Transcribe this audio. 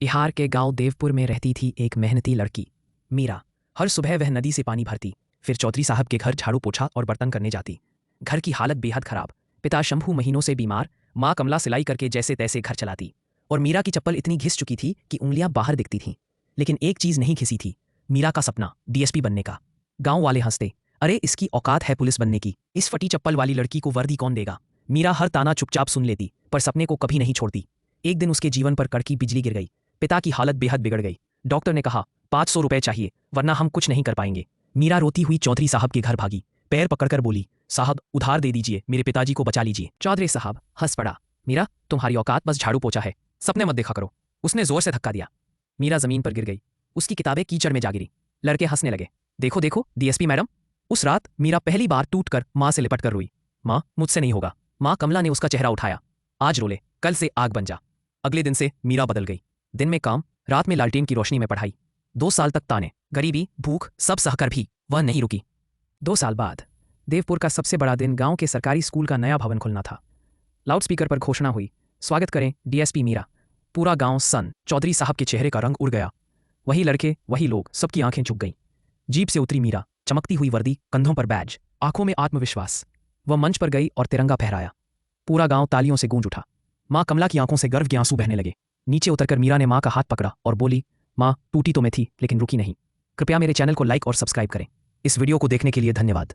बिहार के गांव देवपुर में रहती थी एक मेहनती लड़की मीरा। हर सुबह वह नदी से पानी भरती, फिर चौधरी साहब के घर झाड़ू पोछा और बर्तन करने जाती। घर की हालत बेहद खराब। पिता शंभू महीनों से बीमार, माँ कमला सिलाई करके जैसे तैसे घर चलाती। और मीरा की चप्पल इतनी घिस चुकी थी कि उंगलियां बाहर दिखती थीं। लेकिन एक चीज़ नहीं घिसी थी, मीरा का सपना डीएसपी बनने का। गांव वाले हंसते, अरे इसकी औकात है पुलिस बनने की, इस फटी चप्पल वाली लड़की को वर्दी कौन देगा। मीरा हर ताना चुपचाप सुन लेती, पर सपने को कभी नहीं छोड़ती। एक दिन उसके जीवन पर कड़की बिजली गिर गई। पिता की हालत बेहद बिगड़ गई। डॉक्टर ने कहा 500 रुपए चाहिए, वरना हम कुछ नहीं कर पाएंगे। मीरा रोती हुई चौधरी साहब के घर भागी, पैर पकड़कर बोली, साहब उधार दे दीजिए, मेरे पिताजी को बचा लीजिए। चौधरी साहब हंस पड़ा, मीरा तुम्हारी औकात बस झाड़ू पोछा है, सपने मत देखा करो। उसने जोर से धक्का दिया। मीरा जमीन पर गिर गई, उसकी किताबें कीचड़ में जा गिरी। लड़के हंसने लगे, देखो देखो डीएसपी मैडम। उस रात मीरा पहली बार टूटकर माँ से लिपट कर रोई, माँ मुझसे नहीं होगा। माँ कमला ने उसका चेहरा उठाया, आज रो ले, कल से आग बन जा। अगले दिन से मीरा बदल गई। दिन में काम, रात में लालटेन की रोशनी में पढ़ाई। 2 साल तक ताने, गरीबी, भूख सब सहकर भी वह नहीं रुकी। 2 साल बाद देवपुर का सबसे बड़ा दिन, गांव के सरकारी स्कूल का नया भवन खुलना था। लाउडस्पीकर पर घोषणा हुई, स्वागत करें डीएसपी मीरा। पूरा गांव सन। चौधरी साहब के चेहरे का रंग उड़ गया। वही लड़के, वही लोग, सबकी आंखें झुक गईं। जीप से उतरी मीरा, चमकती हुई वर्दी, कंधों पर बैज, आंखों में आत्मविश्वास। वह मंच पर गई और तिरंगा फहराया। पूरा गांव तालियों से गूंज उठा। माँ कमला की आंखों से गर्व के आंसू बहने लगे। नीचे उतरकर मीरा ने माँ का हाथ पकड़ा और बोली, माँ टूटी तो मैं थी लेकिन रुकी नहीं। कृपया मेरे चैनल को लाइक और सब्सक्राइब करें। इस वीडियो को देखने के लिए धन्यवाद।